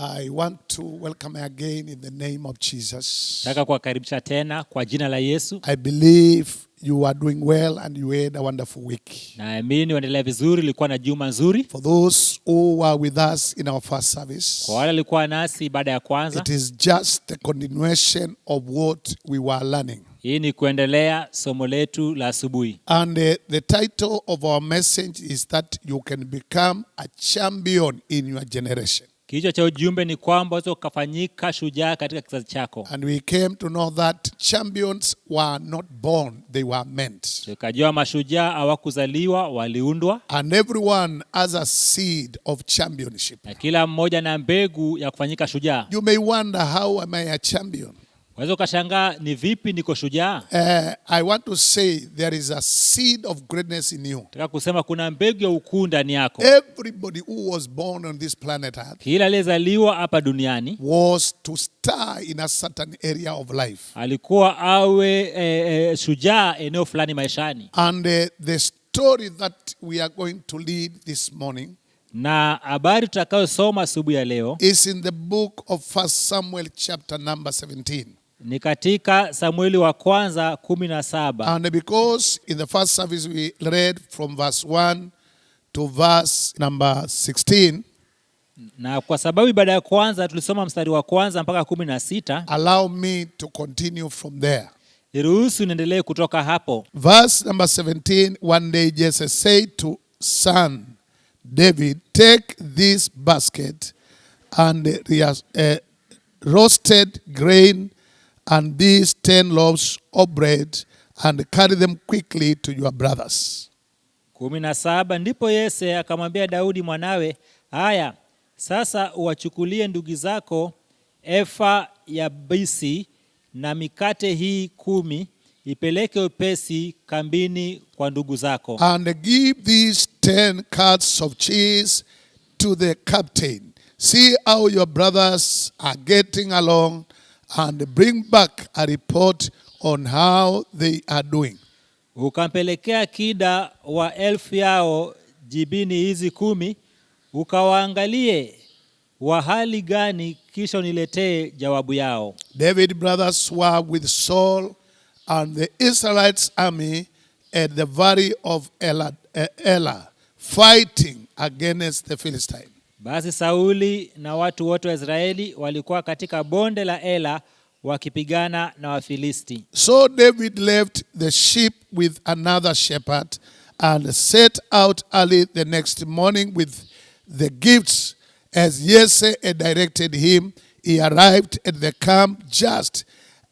I want to welcome again in the name of Jesus. Nataka kuwakaribisha tena kwa jina la Yesu. I believe you are doing well and you had a wonderful week. Naamini waendelea vizuri, ilikuwa na juma nzuri. For those who were with us in our first service, Kwa wale walikuwa nasi baada ya kwanza, it is just the continuation of what we were learning. hii ni kuendelea somo letu la asubuhi. And the title of our message is that you can become a champion in your generation. Kichwa cha ujumbe ni kwamba unaweza kufanyika shujaa katika kizazi chako. And we came to know that champions were not born, they were meant. Tukajua mashujaa hawakuzaliwa, waliundwa. And everyone has a seed of championship. Na kila mmoja na mbegu ya kufanyika shujaa. You may wonder, how am I a champion? Unaweza ukashangaa ni vipi niko shujaa? I want to say there is a seed of greatness in you. Nataka kusema kuna mbegu ya ukuu ndani yako. Everybody who was born on this planet Earth Kila aliyezaliwa hapa duniani was to star in a certain area of life. alikuwa awe shujaa eneo fulani maishani. And the story that we are going to lead this morning Na habari tutakayosoma asubuhi ya leo is in the book of 1 Samuel chapter number 17. ni katika Samueli wa kwanza 17. And because in the first service we read from verse 1 to verse number 16, Na kwa sababu baada ya kwanza tulisoma mstari wa kwanza mpaka 16, allow me to continue from there. niruhusu niendelee kutoka hapo. Verse number 17, one day Jesse said to son David, take this basket and roasted grain and these 10 loaves of bread and carry them quickly to your brothers. 17, ndipo Yese akamwambia Daudi mwanawe, haya sasa uwachukulie ndugu zako efa ya bisi na mikate hii 10, ipeleke upesi kambini kwa ndugu zako. And give these 10 carts of cheese to the captain. See how your brothers are getting along and bring back a report on how they are doing. Ukampelekea kida wa 1000 yao jibini hizi 10, ukawaangalie wa hali gani, kisha uniletee jawabu yao. David's brothers were with Saul and the Israelites' army at the valley of Elah, fighting against the Philistines. Basi Sauli na watu wote wa Israeli walikuwa katika bonde la Ela wakipigana na Wafilisti. So David left the sheep with another shepherd and set out early the next morning with the gifts as Jesse had directed him. He arrived at the camp just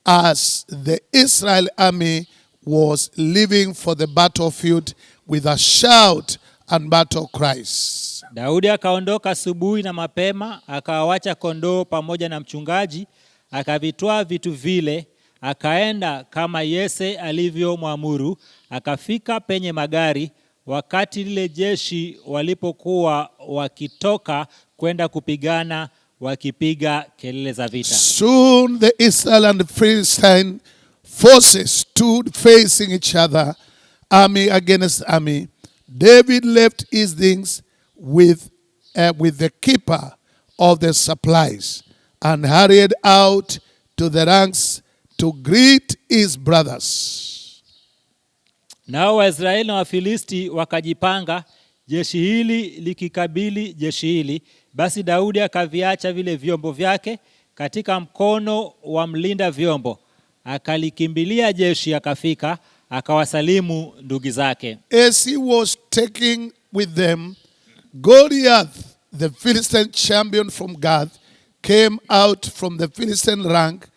as the Israel army was leaving for the battlefield with a shout and battle cries. Daudi akaondoka asubuhi na mapema, akawacha kondoo pamoja na mchungaji, akavitoa vitu vile, akaenda kama Yese alivyomwamuru, akafika penye magari wakati lile jeshi walipokuwa wakitoka kwenda kupigana, wakipiga kelele za vita. Soon the Israel and the Philistine forces stood facing each other, army against army. David left his things with the keeper of the supplies and hurried out to the ranks to greet his brothers. Nao Waisraeli na Wafilisti wakajipanga, jeshi hili likikabili jeshi hili. Basi Daudi akaviacha vile vyombo vyake katika mkono wa mlinda vyombo, akalikimbilia jeshi, akafika akawasalimu ndugu zake. As he was taking with them, Goliath, the Philistine champion from Gath, came out from the Philistine rank.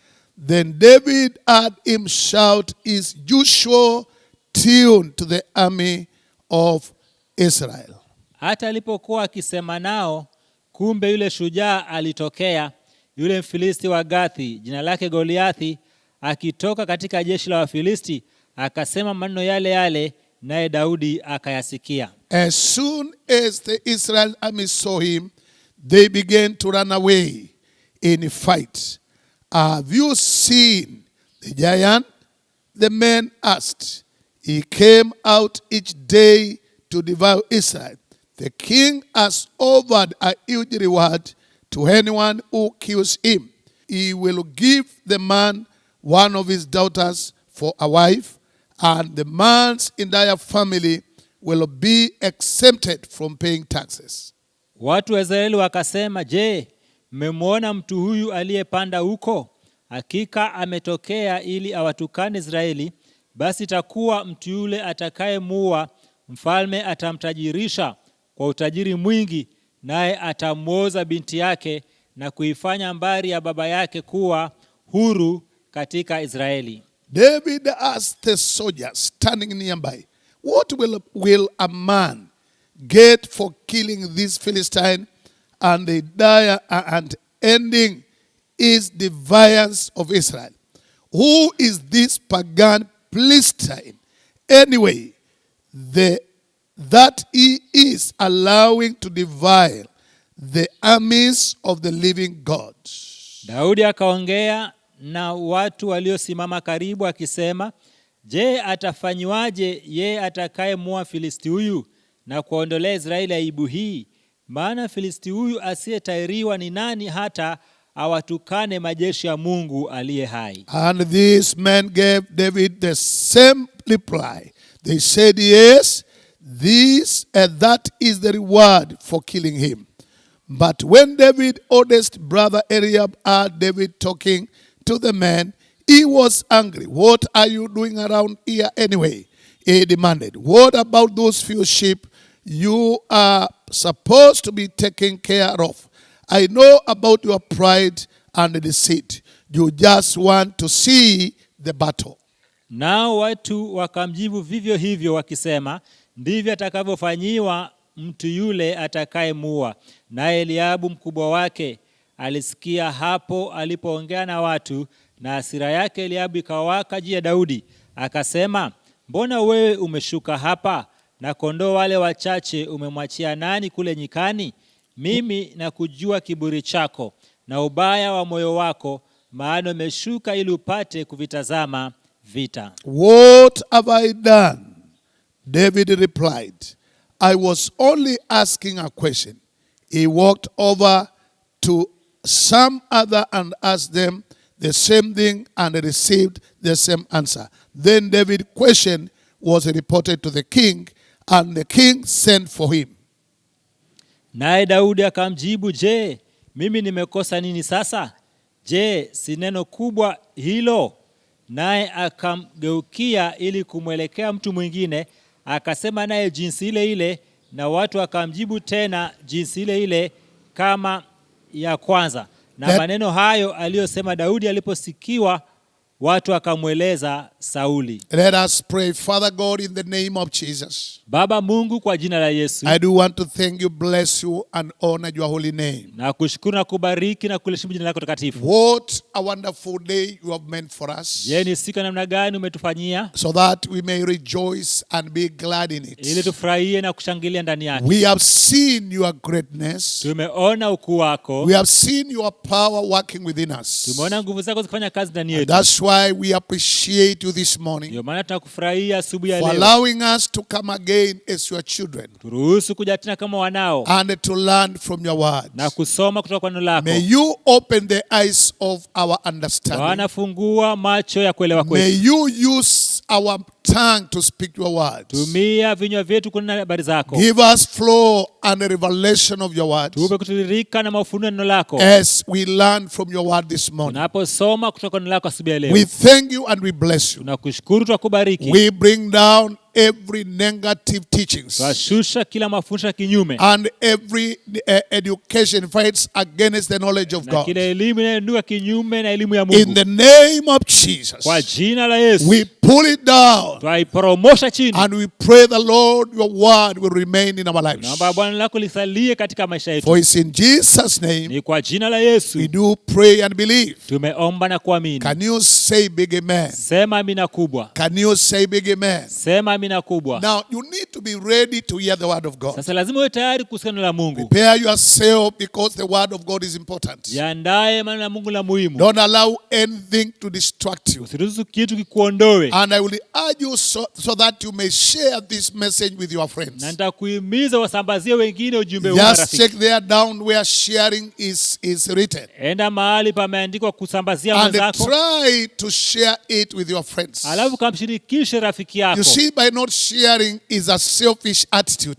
Then David heard him shout his usual tune to the army of Israel. Hata alipokuwa akisema nao, kumbe yule shujaa alitokea, yule Mfilisti wa Gathi, jina lake Goliathi, akitoka katika jeshi la Wafilisti, akasema maneno yale yale, naye Daudi akayasikia. As soon as the Israel army saw him, they began to run away in fight. Have you seen the giant? The men asked. He came out each day to devour Israel. The king has offered a huge reward to anyone who kills him. He will give the man one of his daughters for a wife, and the man's entire family will be exempted from paying taxes. Watu wa Israeli wakasema, je, mmemwona mtu huyu aliyepanda huko? Hakika ametokea ili awatukane Israeli. Basi itakuwa mtu yule atakayemuua, mfalme atamtajirisha kwa utajiri mwingi, naye atamwoza binti yake na kuifanya mbari ya baba yake kuwa huru katika Israeli. David asked the soldiers standing nearby, what will a man get for killing this Philistine and ending his defiance of Israel? Who is this pagan Philistine anyway, that he is allowing to defile the armies of the living God? Daudi akaongea na watu waliosimama karibu akisema, je, atafanywaje ye atakayemua Filisti huyu na kuondolea Israeli aibu hii? Maana Filisti huyu asiyetahiriwa ni nani hata awatukane majeshi ya Mungu aliye hai? And these men gave David the same reply. They said, yes, that is the reward for killing him. But when David's oldest brother Eliab heard David talking to the men, he was angry. What are you doing around here anyway? He demanded. What about those few sheep you are supposed to be taking care of? I know about your pride and deceit. You just want to see the battle. Nao watu wakamjibu vivyo hivyo wakisema, ndivyo atakavyofanyiwa mtu yule atakayemuua. Naye Eliabu mkubwa wake alisikia hapo alipoongea na watu, na hasira yake Eliabu ikawaka juu ya Daudi. Akasema, mbona wewe umeshuka hapa, na kondoo wale wachache umemwachia nani kule nyikani? Mimi nakujua kiburi chako na ubaya wa moyo wako, maana umeshuka ili upate kuvitazama vita. What have I done? David replied, I was only asking a question. He walked over to some other and asked them the same thing and received the same answer. Then David's question was reported to the king, and the king sent for him. Naye Daudi akamjibu, je, mimi nimekosa nini sasa? Je, si neno kubwa hilo? Naye akamgeukia ili kumwelekea mtu mwingine, akasema naye jinsi ile ile, na watu akamjibu tena jinsi ile ile kama ya kwanza. Na maneno hayo aliyosema Daudi aliposikiwa, watu akamweleza Sauli. Let us pray. Father God, in the name of Jesus. Baba Mungu, kwa jina la Yesu, I do want to thank you, bless you and honor your holy name. na kushukuru na kubariki na kuliheshimu jina lako takatifu. What a wonderful day you have meant for us. Je, ni siku namna gani umetufanyia, so that we may rejoice and be glad in it. ili tufurahie na kushangilia ndani yake. We have seen your greatness. Tumeona ukuu wako. We have seen your power working within us. Tumeona nguvu zako zikifanya kazi ndani yetu. That's why we appreciate you this morning. Ndio maana tunakufurahia asubuhi ya for leo, allowing us to come again as your children. turuhusu kuja tena kama wanao, and to learn from your word. na kusoma kutoka kwa neno lako. May you open the eyes of our understanding. Bwana, fungua macho ya kuelewa May kwetu. you use our tongue to speak your words. Tumia vinywa vyetu kunena habari zako. Give us flow and a revelation of your words. Tupe kutiririka na mafunuo ya neno lako, as we learn from your word this morning. tunaposoma kutoka kwa neno lako asubuhi ya leo. We thank you and we bless you. Tunakushukuru, tunakubariki. We bring down every negative teachings Twashusha kila mafundisho ya kinyume and every education fights against the knowledge of na God. kila elimu inayoinuka kinyume na elimu ya Mungu. In the name of Jesus, Kwa jina la Yesu, we pull it down twaiporomosha chini. and we pray the Lord, your word will remain in our lives. Naomba Bwana lako lisalie katika maisha yetu. For it's in Jesus' name Ni kwa jina la Yesu we do pray and believe. tumeomba na kuamini. Can you say big amen? Sema amina kubwa. Can you say big amen? Sema amina kubwa. Now you need to be ready to hear the word of God. Sasa lazima uwe tayari kusikia neno la Mungu. Prepare yourself because the word of God is important. Jiandae, maana la Mungu la muhimu. Don't allow anything to distract you. Usiruhusu kitu kikuondoe. And I will urge you so that you may share this message with your friends. Na nitakuhimiza wasambazie wengine ujumbe huu Just marafiki. check there down where sharing is written. Enda mahali pameandikwa kusambazia And mwenzako. try to share it with your friends. Alafu kamshirikishe rafiki yako. You see, by not sharing is a selfish attitude.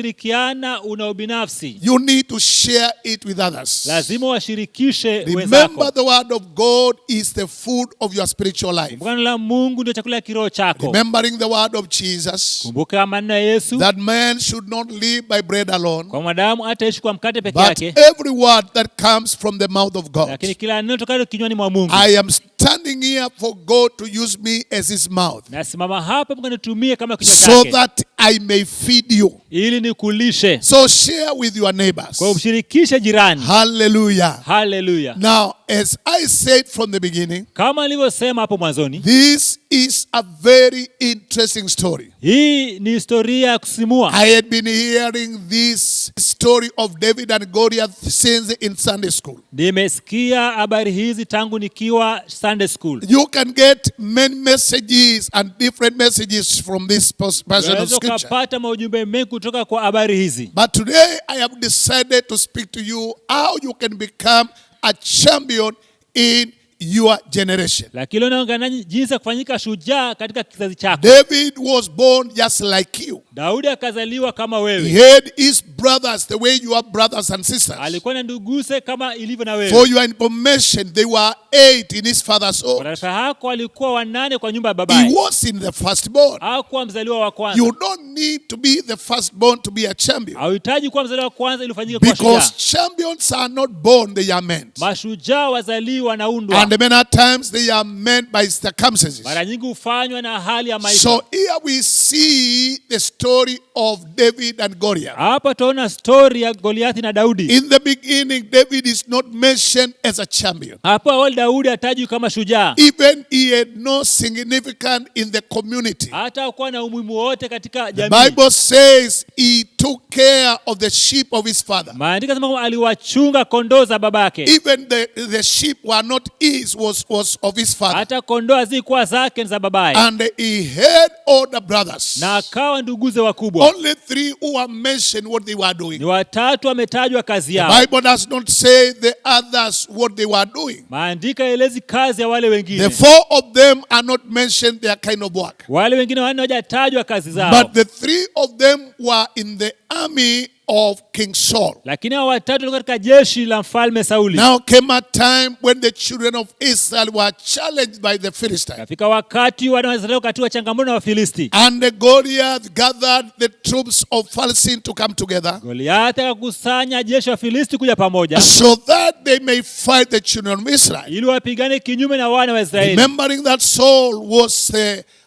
Usiposhirikiana una ubinafsi. You need to share it with others. Lazima washirikishe Remember, wenzako. the word of God is the food of your spiritual life. Kumbuka neno la Mungu ndio chakula ya kiroho chako. Remembering the word of Jesus, Kumbuka maneno ya Yesu. that man should not live by bread alone, Kwa mwanadamu hataishi kwa mkate peke but yake, every word that comes from the mouth of God. lakini kila neno tokalo kinywani mwa Mungu. I am standing here for God to use me as his mouth, Nasimama hapa Mungu nitumie kama kinywa so chake that I may feed you. ili nikulishe. So share with your neighbors. Kwa umshirikishe jirani. Hallelujah. Hallelujah. Now, as I said from the beginning, Kama nilivyosema hapo mwanzoni, this is a very interesting story. hii ni historia ya kusimua. I had been hearing this story of David and Goliath since in Sunday school. Nimesikia habari hizi tangu nikiwa Sunday school. You can get many messages and different messages from this portion of Unaweza scripture. ukapata maujumbe mengi kutoka kwa habari hizi. But today I have decided to speak to you how you can become a champion in your generation. Lakini leo naongea nanyi jinsi ya kufanyika shujaa katika kizazi chako. David was born just like you. Daudi akazaliwa kama He wewe. had his brothers the way you have brothers and sisters. Alikuwa na nduguse kama ilivyo na For wewe. your information, they were 8 in his father's Kwa home. taarifa yako alikuwa 8 kwa nyumba ya He babaye. wasn't the firstborn. Hakuwa mzaliwa wa kwanza. You don't need to be the firstborn to be a champion. Hauhitaji kuwa mzaliwa wa kwanza ili ufanyike kuwa Because shujaa. champions are not born, they are meant. Mashujaa wazaliwa wanaundwa. And many times they are meant by circumstances. Mara nyingi hufanywa na hali ya maisha. So here we see the story of David and Goliath. Hapa tunaona story ya Goliathi na Daudi. In the beginning, David is not mentioned as a champion. Hapo awali Daudi hatajwi kama shujaa. Even he had no significance in the community. Hata hakuwa na umuhimu wote katika The jamii. Bible says he took care of the sheep of his father. Maandiko yanasema kwamba aliwachunga kondoo za babake. Even the sheep were not his, was of his father. Hata kondoo hazikuwa zake, ni za babaye. And he had older brothers. Na akawa nduguze wakubwa. Only 3 who are mentioned what they were doing. Ni watatu wametajwa kazi The yao. Bible does not say the others what they were doing. Maandiko yaelezi kazi ya wale wengine. The 4 of them are not mentioned their kind of work. Wale wengine 4 hawajatajwa kazi zao. But the 3 of them were in the army of King Saul. Lakini hao watatu walikuwa katika jeshi la mfalme Sauli. Now came a time when the children of Israel were challenged by the Philistines. Kafika wakati wana wa Israeli wakatiwa changamoto na Wafilisti. And the Goliath gathered the troops of Philistines to come together, Goliathi akakusanya jeshi wa Filisti kuja pamoja so that they may fight the children of Israel. ili wapigane kinyume na wana wa Israeli. Remembering that Saul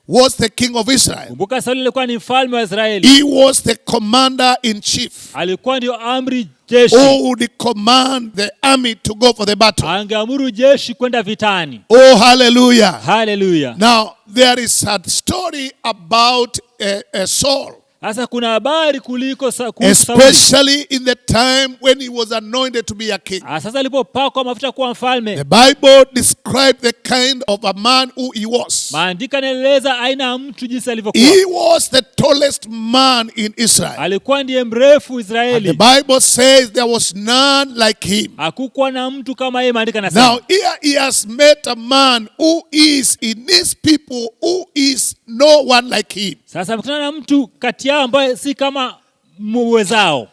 was the king of Israel. Kumbuka Sauli alikuwa ni mfalme wa Israeli. He was the commander in chief Alikuwa ndio amri jeshi. who would command the army to go for the battle. Angeamuru jeshi kwenda vitani. Oh, hallelujah. Hallelujah. Now, there is a story about Saul, Sasa kuna habari kuhusu Sauli. especially in the time when he was anointed to be a king. Sasa alipopakwa mafuta kuwa mfalme. The Bible described the kind of a man who he was. Maandiko yanaeleza aina ya mtu jinsi alivyokuwa. He was the tallest man in Israel. Alikuwa ndiye mrefu And the Israeli. Bible says there was none like him. Hakukuwa na mtu kama yeye, maandiko yanasema. Now here he has met a man who is in his people who is no one like him. Sasa mkutana na mtu kati yao ambaye si kama mwenzao.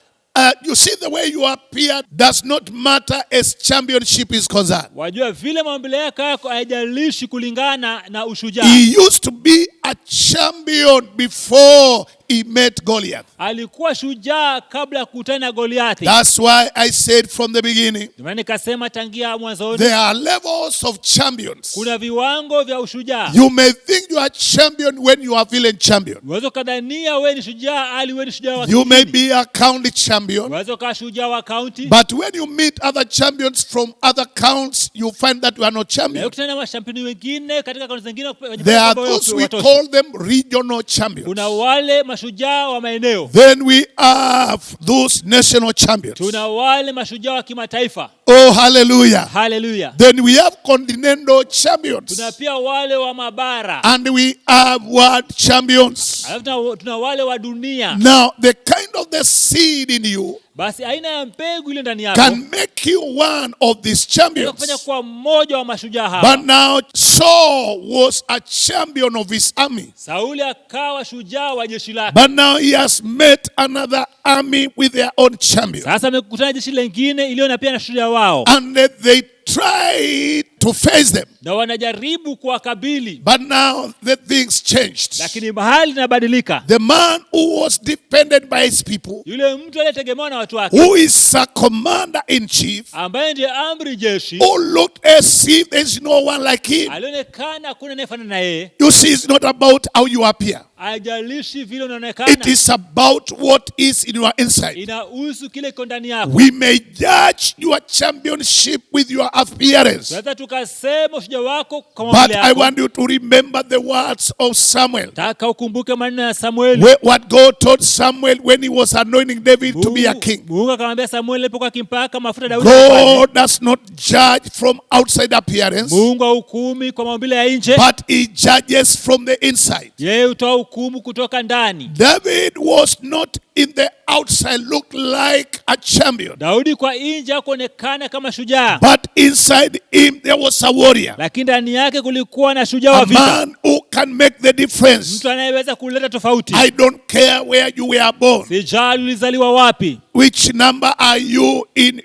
You see, the way you appear does not matter as championship is concerned. Wajua vile maumbile yako haijalishi kulingana na ushujaa. He used to be a champion before he met Goliath. Alikuwa shujaa kabla ya kukutana na Goliathi. That's why I said from the beginning, Ndio maana nikasema tangia mwanzoni there are levels of champions. kuna viwango vya ushujaa. You may think you are champion when you are village champion. Unaweza kadhania wewe ni shujaa ali wewe ni shujaa wa You may kijiji. be a county champion. Unaweza kuwa shujaa wa county. But when you meet other champions from other counts, you find that you are not Na champion. ukutana na mashampioni wengine katika kaunti zingine There are those we call call them regional champions. Kuna wale mashujaa wa maeneo. Then we have those national champions. Tuna wale mashujaa wa kimataifa. Oh, hallelujah. Hallelujah. Then we have continental champions. Tuna pia wale wa mabara. And we have world champions. Alafu tuna wale wa dunia. Now, the kind of the seed in you Basi aina ya mbegu ile ndani yako can make you one of these kufanya champions. kuwa mmoja wa mashujaa hawa. But now Saul was a champion of his army. Sauli akawa shujaa wa jeshi lake. But now he has met another army with their own champion. Sasa amekutana jeshi lingine iliyo na pia na shujaa wao. And they try to face them. Na wanajaribu kuwakabili. But now the things changed. Lakini mahali linabadilika. The man who was dependent by his people, Yule mtu aliyetegemewa na watu wake, who is a commander in chief, ambaye ndiye amri jeshi, who looked as if there's no one like him. alionekana hakuna anayefanana na yeye. You see, it's not about how you appear. Haijalishi vile It unaonekana. is about what is in your inside. Inahusu kile kiko ndani yako. We may judge your championship with your appearance. Sasa tukasema ushujaa wako kwa But maumbile I yako. want you to remember the words of Samuel. Taka ukumbuke maneno ya Samueli. What God told Samuel when he was anointing David to be a king. Mungu akamwambia Samueli alipokuwa akimpaka mafuta Daudi kuwa mfalme. God does not judge from outside appearance, Mungu hahukumi kwa maumbile ya nje. but he judges from the inside. Yeye hutoa hukumu kutoka ndani. David was not in the outside look like a champion, Daudi kwa nje hakuonekana kama shujaa, but inside him there was a warrior, lakini ndani yake kulikuwa na shujaa wa a vita. man who can make the difference. Mtu anayeweza kuleta tofauti. I don't care where you were born, Sijali ulizaliwa wapi. which number are you in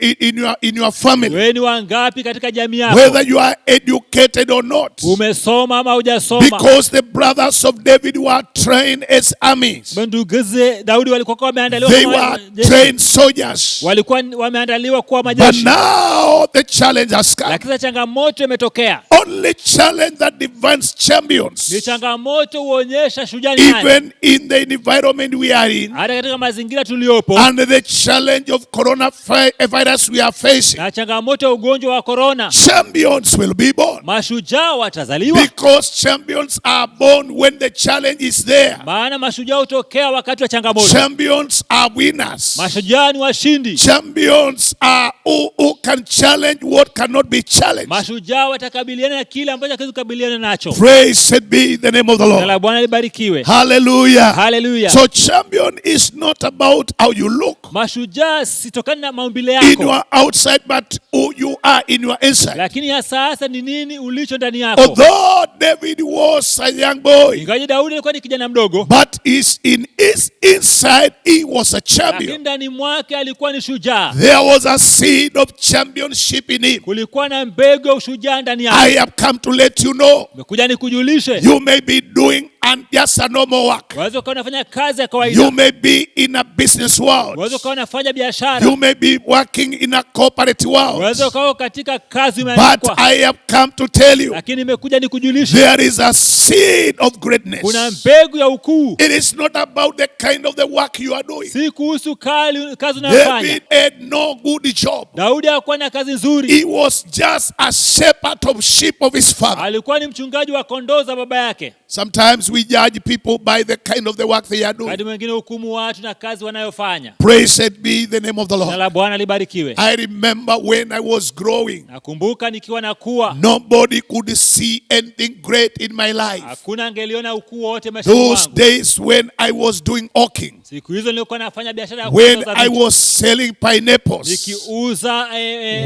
your family, Wewe ni wangapi katika jamii yako. whether you are educated or not, Umesoma ama hujasoma. because the brothers of David were trained as armies. Nduguze Daudi walikuwa wameandaliwa They kama were jeshi. trained soldiers. Walikuwa wameandaliwa kuwa But majeshi. now the challenge has come. Lakini changamoto imetokea. Only challenge that defines Ni champions, changamoto huonyesha shujaa ni nani. even in the environment we are in, Hata katika mazingira tuliopo. and the challenge of coronavirus we are facing. Na changamoto ya ugonjwa wa corona. Champions will be born, Mashujaa watazaliwa. because champions are born when the challenge is there. Maana mashujaa hutokea wakati wa changamoto. Champions are winners. Mashujaa ni washindi. Champions are who can challenge what cannot be challenged. Mashujaa watakabiliana na kile ambacho hakiwezi kukabiliana nacho. Praise be the name of the Jina Lord. la Bwana libarikiwe. Hallelujah. Hallelujah. So champion is not about how you look Mashujaa sitokana na maumbile in yako, your outside, but who you are in your inside. lakini ya sasa ni nini ulicho ndani yako. Although David was a young boy, Ingawa Daudi alikuwa ni kijana mdogo, but in his inside he was a lakini champion. ndani mwake alikuwa ni shujaa. There was a seed of championship in him. Kulikuwa na mbegu ya ushujaa ndani yake. I have come to let you know, Nimekuja nikujulishe. you may be doing just a normal work. Waweza ukawa unafanya kazi ya You kawaida. may be in a business world. Waweza ukawa unafanya biashara. You may be working in a corporate world. Waweza ukawa katika kazi But imeandikwa. I have come to tell you, Lakini nimekuja nikujulishe. there is a seed of greatness. Kuna mbegu ya ukuu. It is not about the kind of the work you are doing. Si kuhusu kazi unayofanya. David had no good job. Daudi hakuwa na kazi nzuri. He was just a shepherd of sheep of his father. Alikuwa ni mchungaji wa kondoo za baba yake. Sometimes we judge people by the kind of the work they are doing. Wakati mwingine hukumu watu na kazi wanayofanya. Praise be the name of the Jina Lord. la Bwana libarikiwe. I remember when I was growing, Nakumbuka nikiwa nakuwa, nobody could see anything great in my life. hakuna angeliona ukuu wote maishani Those mwangu. days when I was doing hawking, Siku hizo nilikuwa nafanya biashara ya when kuuza I vitu. was selling pineapples, Nikiuza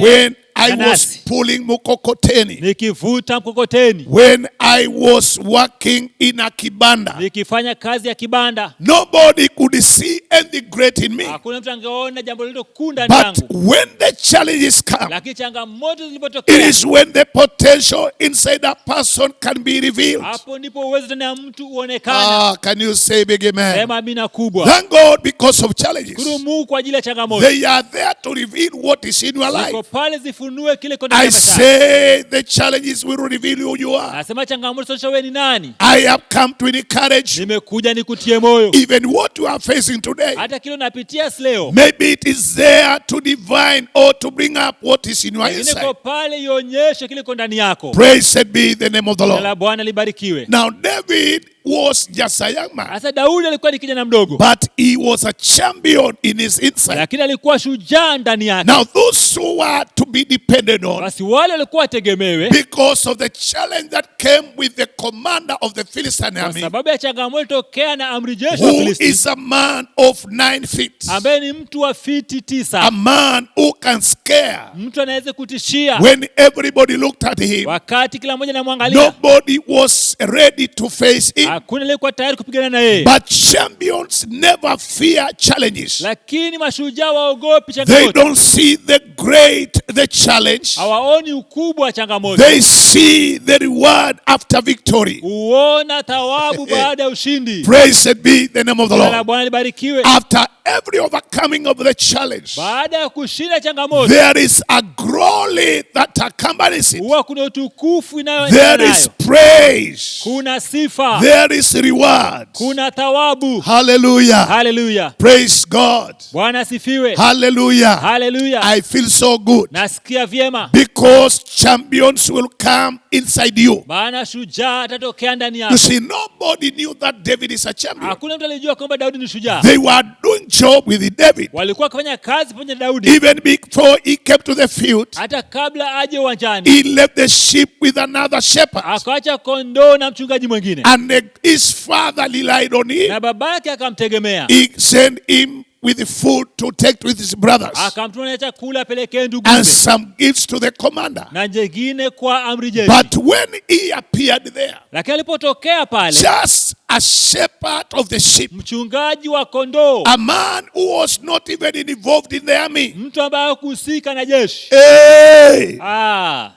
when I was nanasi. pulling mukokoteni, Nikivuta mkokoteni. when I was working in a kibanda, Nikifanya kazi ya kibanda. nobody could see anything great in me. Hakuna mtu angeona jambo lilo kuu ndani But yangu. when the challenges come, Lakini changamoto it zilipotokea, is when the potential inside a person can be revealed. hapo ndipo uwezo ndani ya mtu uonekana. Can you say big amen? Sema amina kubwa. Thank God because of challenges. Shukuru Mungu kwa ajili ya changamoto. They are there to reveal what is in your Ziko life. pale zifunue kile kiko ndani I ya maisha. say the challenges will reveal who you are. Nasema changamoto zote wewe ni nani? I have come to encourage you. Nimekuja nikutie moyo. Even what you are facing today, Hata kile unapitia leo. maybe it is there to divine or to bring up what is in your Lakini inside. kwa pale ionyeshe kile kiko ndani yako. Praise be the name of the Jina Lord. la Bwana libarikiwe. Now David was just a young man, Sasa Daudi alikuwa ni kijana mdogo, but he was a champion in his inside. lakini alikuwa shujaa ndani yake. Now those who were to be depended on, Basi wale walikuwa wategemewe because of the challenge that came with the commander of the Philistine kwa army, sababu ya changamoto ilitokea na amri jeshi wa who Filisti, is a man of 9 feet, ambaye ni mtu wa fiti a 9, man who can scare. mtu anaweza kutishia. When everybody looked at him, Wakati kila mmoja anamwangalia, nobody was ready to face him. hakuna aliyekuwa tayari kupigana na yeye. But champions never fear challenges. Lakini mashujaa waogopi They changamoto, don't see the challenge. hawaoni ukubwa wa changamoto, They see the reward after victory. huona thawabu baada ya ushindi. Praise be the name of the Jina la Lord. Bwana libarikiwe. After every overcoming of the challenge, Baada ya kushinda changamoto, there is a glory that accompanies it. huwa kuna utukufu inayoendana There is nayo, praise. kuna sifa, There is reward. kuna thawabu. Hallelujah. Haleluya, Praise God. Bwana asifiwe. Hallelujah. Haleluya, I feel so good nasikia vyema, because champions will come inside you. maana shujaa atatokea ndani You yako. see, nobody knew that David is a champion. Hakuna mtu alijua kwamba Daudi ni shujaa. They were doing job with David Walikuwa wakifanya kazi pamoja na Daudi, even before he came to the field. hata kabla aje uwanjani. He left the sheep with another shepherd, Akaacha kondoo na mchungaji mwingine, and his father relied on him. na babake akamtegemea, He sent him with food to take with his brothers akamtuma na chakula apelekee and nduguze, some gifts to the commander. na jengine kwa amri jeshi. But when he appeared there, Lakini alipotokea pale, just a shepherd of the sheep, mchungaji wa kondoo, a man who was not even involved in the army. mtu ambaye hakuhusika na jeshi. Hey,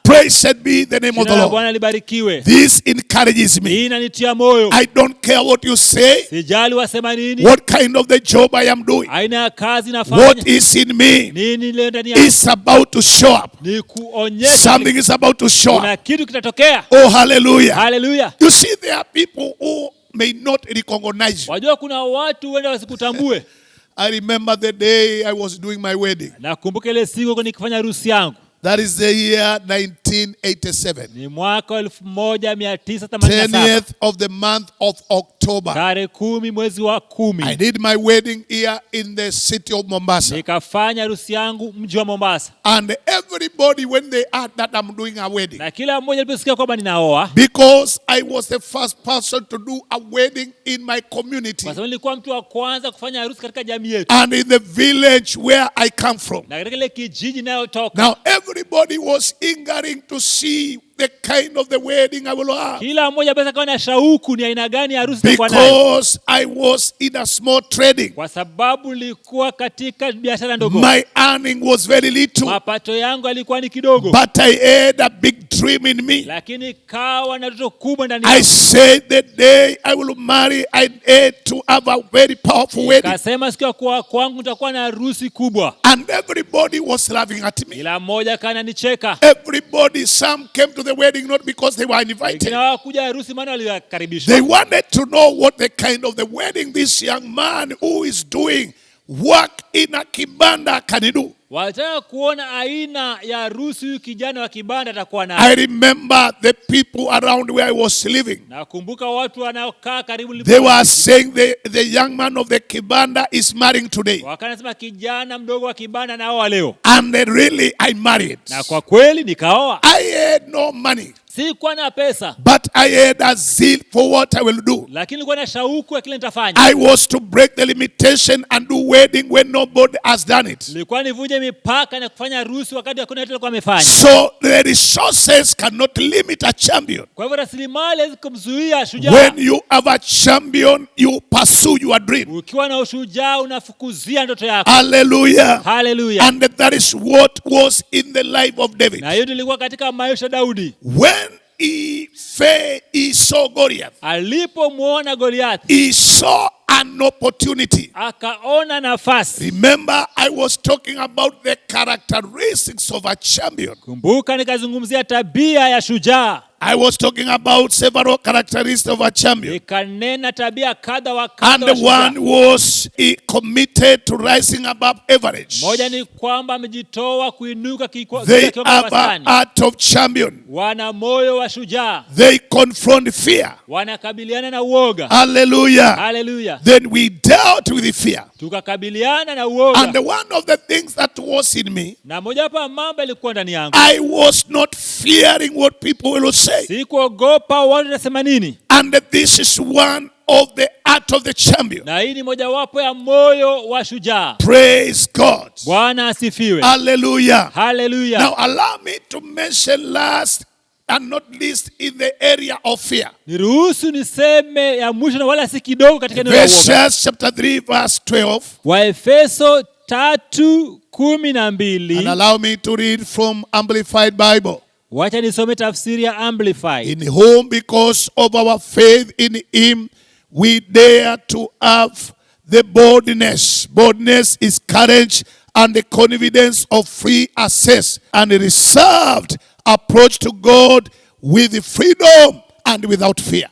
praise be the name of Jina the la Lord. Bwana libarikiwe. This encourages me. Hii inanitia moyo. I don't care what you say, Sijali wasema nini, what kind of the job I am doing, aina ya kazi what nafanya, is in me nini leo ndani yangu, is about to show up. ni kuonyesha Something is about to show kuna up. kitu kitatokea. Oh, hallelujah. Haleluya. You see, there are people who may not recognize you. Wajua kuna watu wenda wasikutambue. I remember the day I was doing my wedding. Nakumbuka ile siku nikifanya harusi yangu. That is the year 1987. Ni mwaka 1987. 10th of the month of October. Tarehe 10 mwezi wa I 10. did my wedding here in the city of Mombasa. Nikafanya harusi yangu mji wa Mombasa. And everybody, when they heard that I'm doing a wedding, Na kila mmoja aliposikia kwamba ninaoa, because I was the first person to do a wedding in my community kwa sababu nilikuwa mtu wa kwanza kufanya harusi katika jamii yetu and in the village where I come from. na katika ile kijiji ninayotoka. Now everybody was eagering to see the kind of the wedding I will have, Kila mmoja basi akawa na shauku ni aina gani ya harusi nitakuwa nayo, because I was in a small trading. kwa sababu nilikuwa katika biashara ndogo. My earning was very little, Mapato yangu yalikuwa ni kidogo, but I had a big dream in me. lakini kawa na ndoto kubwa ndani I yangu. said the day I will marry, I had to have a very powerful wedding. Kasema siku ya kuoa kwangu nitakuwa na harusi kubwa. And everybody was laughing at me. Kila mmoja kana nicheka. Everybody, some came to the wedding not because they were invited. Wengine hawakuja harusi maana walikaribishwa. They wanted to know what the kind of the wedding this young man who is doing work in a kibanda can do. Walitaka kuona aina ya harusi huyu kijana wa kibanda atakuwa I nayo. remember the people around where I was living. Nakumbuka watu wanaokaa karibu They were saying the young man of the kibanda is marrying today. wakanasema kijana mdogo wa kibanda naoa leo. And then really I married. Na kwa kweli nikaoa. I had no money, Sikuwa na pesa, but I had a zeal for what I will do. lakini nilikuwa na shauku ya kile nitafanya. I was to break the limitation and do wedding when nobody has done it. Nilikuwa nivunje mipaka na kufanya harusi wakati hakuna mtu alikuwa amefanya. So the resources cannot limit a champion. Kwa hivyo rasilimali hizi kumzuia shujaa. When you have a champion, you pursue your dream. Ukiwa na ushujaa unafukuzia ndoto yako. Hallelujah. Hallelujah. And that is what was in the life of David. Na hiyo ilikuwa katika maisha Daudi. When he saw Goliath, Alipomwona Goliathi, he saw an opportunity. akaona nafasi. Remember, I was talking about the characteristics of a champion. Kumbuka nikazungumzia tabia ya shujaa. I was talking about several characteristics of a champion. Nikanena tabia kadha wa kadha And wa shujaa. one was he committed to rising above average. Moja ni kwamba amejitoa kuinuka They kiwango have an wastani. heart of champion. Wana moyo wa shujaa. They confront fear. Wanakabiliana na uoga. Hallelujah. Hallelujah. Then we dealt with the fear. Tukakabiliana na And uoga. one of the things that was in me, Na moja hapa mambo yalikuwa ndani yangu. I was not fearing what people will say. Sikuogopa watu watasema nini. And this is one of the heart of the champion. Na hii ni mojawapo ya moyo wa shujaa. Praise God. Bwana asifiwe. Hallelujah. Hallelujah. Now allow me to mention last and not least in the area of fear. Niruhusu niseme ya mwisho na wala si kidogo katika eneo la uoga. Ephesians chapter 3 verse 12. Waefeso 3:12. And allow me to read from Amplified Bible. Wacha nisome tafsiri ya Amplified. In whom, because of our faith in him, we dare to have the boldness. Boldness is courage and the confidence of free access and a reserved approach to God with freedom and without fear.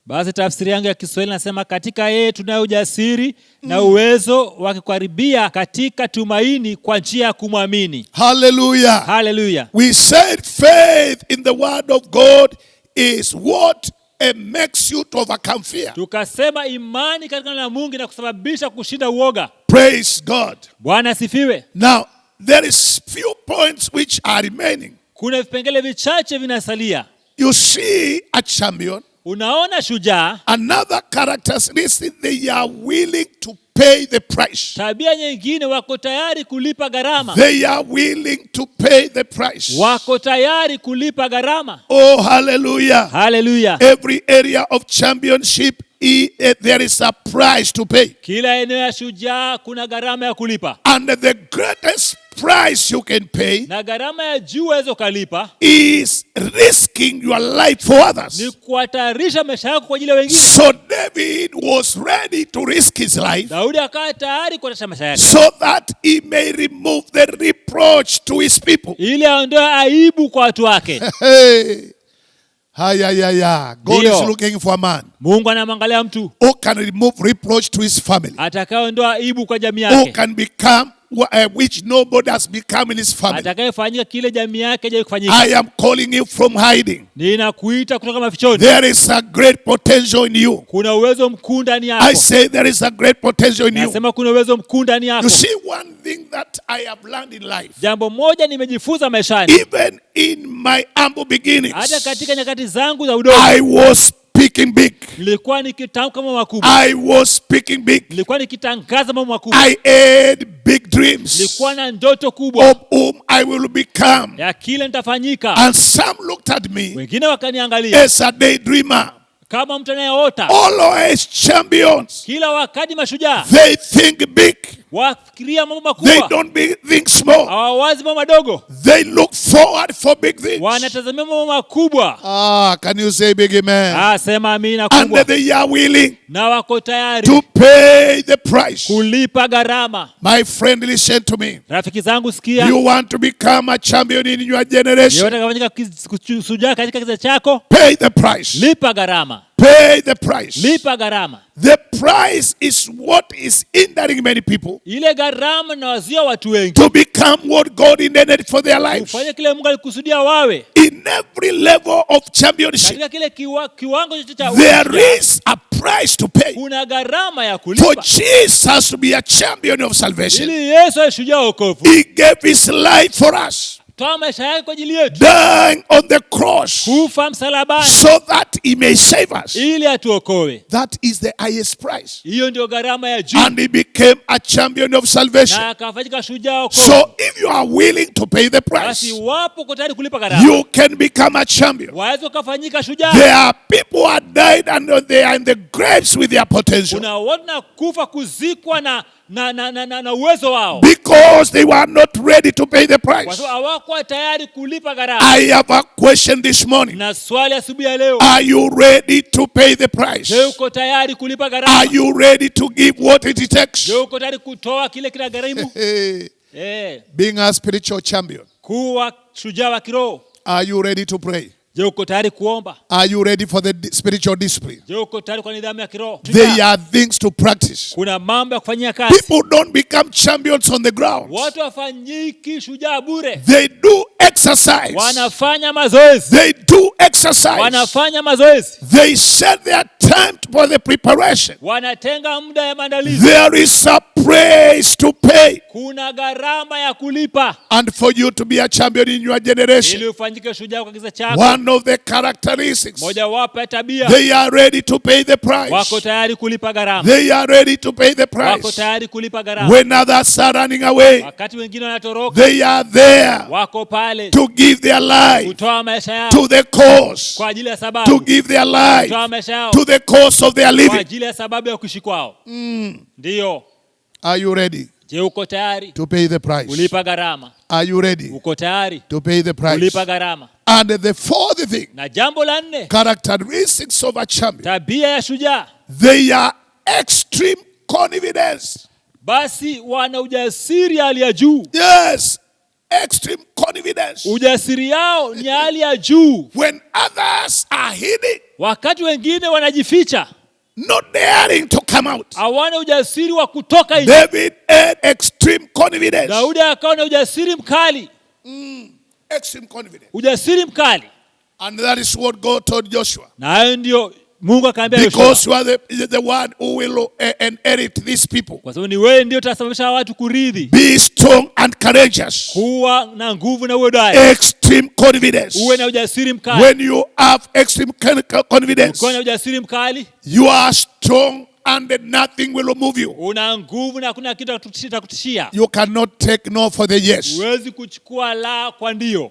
Basi tafsiri yangu ya Kiswahili nasema katika yeye tunayo ujasiri na uwezo wa kukaribia katika tumaini kwa njia ya kumwamini. Hallelujah. Hallelujah. We said faith in the word of God is what makes you to overcome fear. Tukasema imani katika neno la Mungu na kusababisha kushinda uoga. Praise God. Bwana asifiwe. Now, there is few points which are remaining. Kuna vipengele vichache vinasalia. You see a champion. Unaona shujaa. Another characteristic, they are willing to pay the price. Tabia nyingine wako tayari kulipa gharama. They are willing to pay the price. Wako tayari kulipa gharama. Oh, hallelujah. Hallelujah. Every area of championship, there is a price to pay. Kila eneo ya shujaa kuna gharama ya kulipa. And the greatest price you can pay Na gharama ya juu waweza kulipa is risking your life for others. ni kuhatarisha maisha yako kwa ajili ya wengine. So David was ready to risk his life Daudi akawa tayari kuhatarisha maisha yake so that he may remove the reproach to his people. ili aondoe aibu kwa watu wake. Hey. God Ndio. is looking for a man Mungu anamwangalia mtu who can remove reproach to his family, atakayeondoa aibu kwa jamii who yake, can become which nobody has become in his family. atakayefanyika kile jamii yake hajawahi kufanyika. I am calling you from hiding. Ninakuita kutoka mafichoni. There is a great potential in you. Kuna uwezo mkuu ndani I yako. say there is a great potential in you. Nasema kuna uwezo mkuu ndani yako. You see, one thing that I have learned in life, Jambo moja nimejifunza maishani, even in my humble beginnings, hata katika nyakati zangu za udogo, I was speaking big. nilikuwa nikitamka mambo makubwa. I was speaking big. Nilikuwa nikitangaza mambo makubwa. I had big dreams Nilikuwa na ndoto kubwa of whom I will become. ya kile nitafanyika. And some looked at me Wengine wakaniangalia as a daydreamer. kama mtu anayeota. Always champions. Kila wakati mashujaa They think big. wafikiria mambo They makubwa, don't think small. hawawazi mambo madogo, They look forward for big things. wanatazamia mambo makubwa. Can you say big amen? Sema amina And kubwa. they are willing Na wako tayari to pay the price. kulipa gharama. My friend, listen to me. Rafiki zangu sikia, You want to become a champion in your generation? yeyote kafanyika shujaa katika kizazi chako, Pay the price. lipa gharama. Pay the price. Lipa gharama. The price is what is hindering many people Ile gharama na wazia watu wengi to become what God intended for their lives. kufanya kile Mungu alikusudia wawe. In every level of championship, Katika kile kiwango chochote cha there ushujaa, is a price to pay. kuna gharama ya For kulipa. Jesus to be a champion of salvation, Ili Yesu awe shujaa wa wokovu, he gave his life for us, toa maisha yake kwa ajili yetu, dying on the cross kufa msalabani so that he may save us. ili atuokoe. That is the highest price. Hiyo ndio gharama ya juu, And he became a champion of salvation. na akafanyika shujaa wa wokovu. So if you are willing to pay the Basi price, wapo uko tayari kulipa gharama, you can become a champion. waweza ukafanyika shujaa. There are people who have died and they are in the graves with their potential Kuna watu na kufa kuzikwa na uwezo wao, because they were not ready to pay the kwa price. sababu hawakuwa tayari kulipa gharama. I have a question this morning. Na swali asubuhi ya leo, Are you ready to pay the price? je, uko tayari kulipa Are gharama? you ready to give what it takes? Je, uko tayari kutoa kile kina gharimu? Being a spiritual champion, Kuwa shujaa wa kiroho. are you ready to pray? Je, uko tayari kuomba? Are you ready for the spiritual discipline? Je, uko tayari kwa nidhamu ya kiroho? There are things to practice. Kuna mambo ya kufanyia kazi. People don't become champions on the ground. Watu wafanyiki shujaa bure. They do exercise. Wanafanya mazoezi. They do exercise. Wanafanya mazoezi. They set their time for the preparation. Wanatenga muda ya maandalizi. There is a price to pay. Kuna gharama ya kulipa. And for you to be a champion in your generation, ili ufanyike shujaa kwa kizazi chako, one of the characteristics, moja wapo ya tabia, they are ready to pay the price. wako tayari kulipa gharama. They are ready to pay the Wako price. tayari kulipa gharama. When others are running away, Wakati wengine wanatoroka, they are there wako pale to give their life kutoa maisha yao to the cause, kwa ajili ya to sababu, give their life kutoa maisha yao to the cause of their kwa living. ajili ya sababu ya kuishi kwao. Ndio. Are you ready Je, uko tayari to pay the price? kulipa gharama? Are you ready Uko tayari to pay the price? kulipa gharama? And the fourth thing, Na jambo la nne, characteristics of a champion, tabia ya shujaa, they are extreme confidence. basi wana ujasiri hali ya juu. Yes, extreme confidence. Ujasiri yao ni hali ya juu. When others are hiding, Wakati wengine wanajificha, not daring to come out, hawana ujasiri wa kutoka nje. David had extreme confidence. Daudi akawa na ujasiri mkali. Extreme confidence. Ujasiri mkali. And that is what God told Joshua. Na hayo ndio Mungu akaambia Yoshua. Because you are the one who will inherit these people. Kwa sababu ni wewe ndio utasababisha watu kurithi. Be strong and courageous. Kuwa na nguvu na uhodari. Extreme confidence. Uwe na ujasiri mkali. When you have extreme confidence, ukiwa na ujasiri mkali, you are strong and nothing will move you. una nguvu na hakuna kitu kitakutishia. You cannot take no for the yes. Huwezi kuchukua la kwa ndio.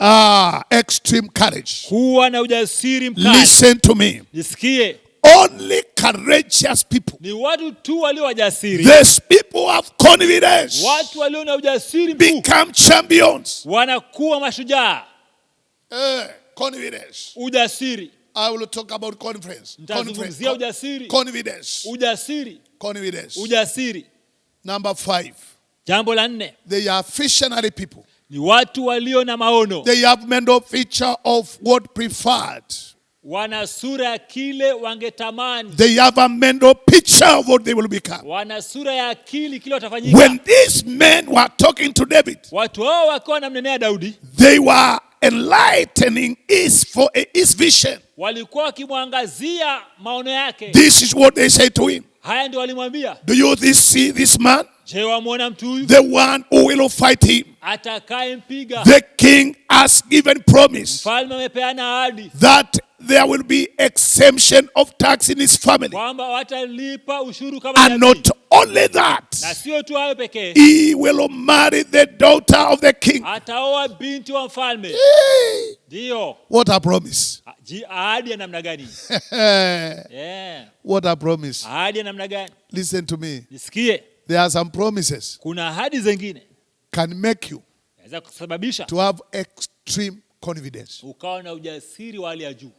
Extreme courage. Kuwa na ujasiri mkali. Listen to me. Nisikie. Only courageous people, Ni watu tu walio wajasiri. these people have confidence, Watu walio na ujasiri mkuu become champions. wanakuwa mashujaa. Confidence. Ujasiri. I will talk about confidence. Nitazungumzia ujasiri. Confidence. Ujasiri. Confidence. Ujasiri. Number 5. Jambo la 4. They are visionary people. Ni watu walio na maono. They have mental picture of what preferred. Wana sura ya kile wangetamani. They have a mental picture of what they will become. Wana sura ya akili kile watafanyika. When these men were talking to David, watu hao wakiwa wanamnenea Daudi, they were enlightening his vision. walikuwa wakimwangazia maono yake. This is what they said to him. Haya ndio walimwambia. Do you see this man? Je, wamuona mtu huyu? The one who will fight him. Atakayempiga. The king has given promise Mfalme amepeana ahadi that there will be exemption of tax in his family. kwamba watalipa ushuru kama And not only that, na sio tu hayo pekee, he will marry the daughter of the king. ataoa binti wa mfalme. Ndio. What a promise. Ahadi ya namna gani? What a promise. Ahadi ya namna gani? Listen to me. Nisikie. There are some promises Kuna ahadi zingine can make you naweza kusababisha to have extreme confidence. ukawa na ujasiri wa hali ya juu.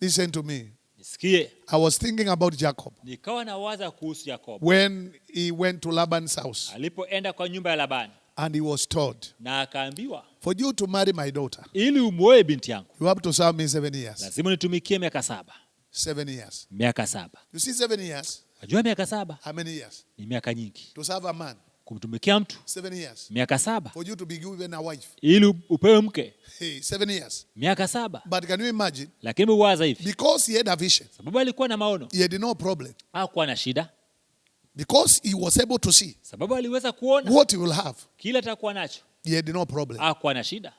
Listen to me. Nisikie. I was thinking about Jacob Nikawa nawaza kuhusu Yakobo. when he went to Laban's house Alipoenda kwa nyumba ya Labani and he was told, na akaambiwa, for you to marry my daughter, ili umuoe binti yangu you have to serve me 7 years. lazima nitumikie miaka 7. 7 years. Miaka 7. You see 7 years? Unajua miaka 7 How many years? ni miaka nyingi. To serve a man, Kumtumikia mtu 7 years. miaka 7, For you to be given a wife, ili upewe mke 7 years. miaka 7. But can you imagine? Lakini uwaza hivi, Because he had a vision, sababu alikuwa na maono, he had no problem. hakuwa na shida. Because he was able to see Sababu aliweza kuona what he will have, kila atakuwa nacho, he had no problem. hakuwa na shida.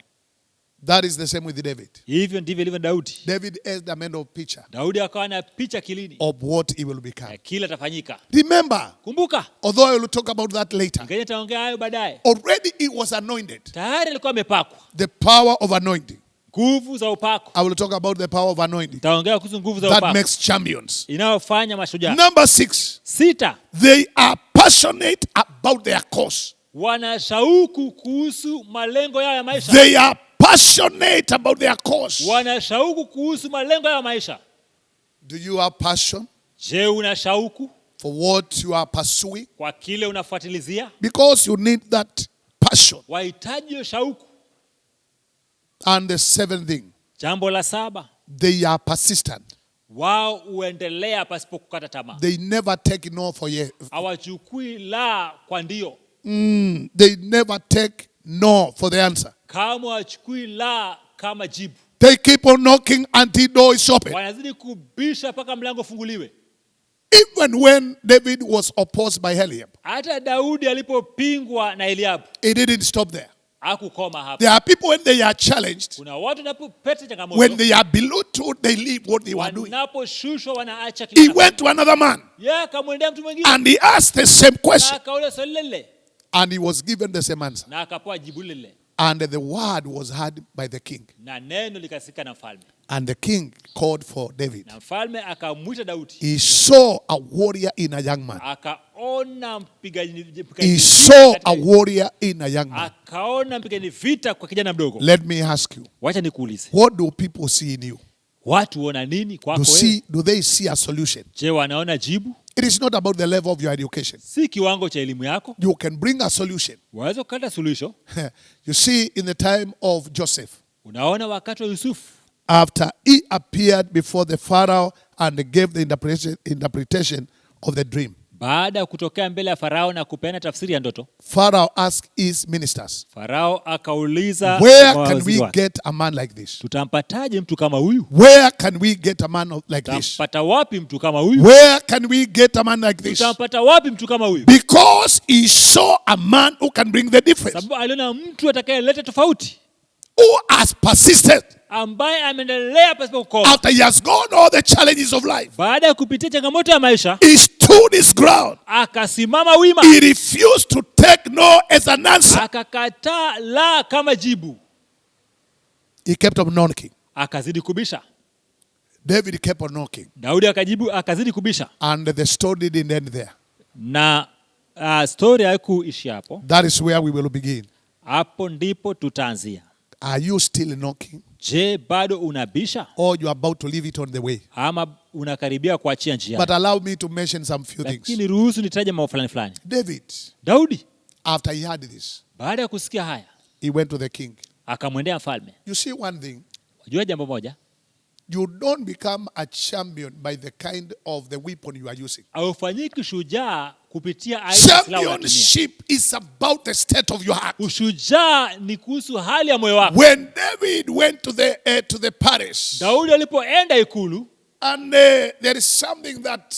That is the same with David. Hivyo ndivyo ilivyo Daudi. David has the mental picture Daudi akawa na picha kilini of what he will ya become. kila atafanyika. Remember, Kumbuka, although I will talk about that later, ngine taongea hayo baadaye. already he was anointed. Tayari alikuwa amepakwa. The power of anointing. Nguvu za upako. I will talk about the power of anointing Taongea kuhusu nguvu za that upako makes champions. inayofanya mashujaa. Number 6, 6, they are passionate about their cause. wana shauku kuhusu malengo yao ya maisha. They are passionate about their cause. Wana shauku kuhusu malengo yao ya maisha. Do you have passion Je, una shauku for what you are pursuing? kwa kile unafuatilizia? Because you need that passion. Wahitaji hiyo shauku. And the seventh thing, Jambo la saba, they are persistent. wao huendelea pasipo kukata tamaa. They never take no for yes. Hawachukui la kwa ndio. They never take no for the answer. Kama hawachukui la kama jibu. They keep on knocking until door is open. Wanazidi kubisha mpaka mlango funguliwe. Even when David was opposed by Eliab, Hata Daudi alipopingwa na Eliabu, he didn't stop there. hakukoma hapo. There are people when they are challenged, Kuna watu wanapopata changamoto, when they are belittled, they leave what they were doing. wanaposhushwa wanaacha He kile. went to another man Yeye akamwendea mtu mwingine and he asked the same na question akauliza swali lile and he was given the same answer. na akapewa jibu lile, And the word was heard by the king. na neno likasikika na mfalme, And the king called for David. na mfalme akamwita Daudi. He saw a warrior in a young man. Akaona mpigaji He saw a warrior in a young man. akaona mpigani vita kwa kijana mdogo. Let me ask you, Wacha nikuulize, what do people see in you? watu wana nini kwako wewe? Do they see a solution? Je, wanaona jibu? It is not about the level of your education. Si kiwango cha elimu yako. You can bring a solution. Waweza kukata suluhisho. You see, in the time of Joseph, Unaona wakati wa Yusufu, after he appeared before the Pharaoh and gave the interpretation of the dream, baada ya kutokea mbele ya Farao na kupeana tafsiri ya ndoto, Pharaoh asked his ministers, Farao akauliza where can mawaziri we wake, get a man like this? tutampataje mtu kama huyu? Where can we get a man like this? Tutampata wapi mtu kama huyu? Where can we get a man like this? Tutampata wapi mtu kama huyu? Because he saw a man who can bring the difference, Sababu aliona mtu atakayeleta tofauti, who has persisted ambaye ameendelea pasipo kukoma. after he has gone all the challenges of life. Baada ya kupitia changamoto ya maisha, He stood his ground. akasimama wima, He refused to take no as an answer. akakataa la kama jibu, He kept on knocking. akazidi kubisha. David kept on knocking. Daudi akajibu, akazidi kubisha. And the story didn't end there. Na story haikuishi hapo. That is where we will begin. Hapo ndipo tutaanzia. Are you still knocking? Je, bado unabisha Or you are about to leave it on the way? ama unakaribia kuachia njia? But allow me to mention some few things. Lakini ruhusu nitaje mambo fulani fulani. David, Daudi after he heard this, baada ya kusikia haya, he went to the king. akamwendea mfalme. You see one thing, Unajua jambo moja, you don't become a champion by the kind of the weapon you are using. haufanyiki shujaa kupitia aina ya silaha unatumia. Championship is about the state of your heart. Ushujaa ni kuhusu hali ya moyo wako. When David went to the palace, Daudi alipoenda ikulu, and there is something that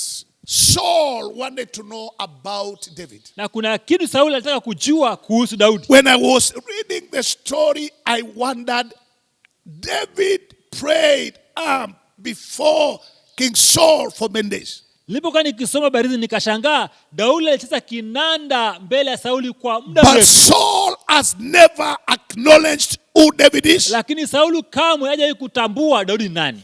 Saul wanted to know about David. na kuna kitu Sauli alitaka kujua kuhusu Daudi. When I was reading the story, I wondered, David prayed before King Saul for many days. Nilipokuwa nikisoma barizi nikashangaa, Daudi alicheza kinanda mbele ya Sauli kwa muda But mrefu. Saul has never acknowledged who David is. Lakini Sauli kamwe hajawahi kutambua Daudi ni nani.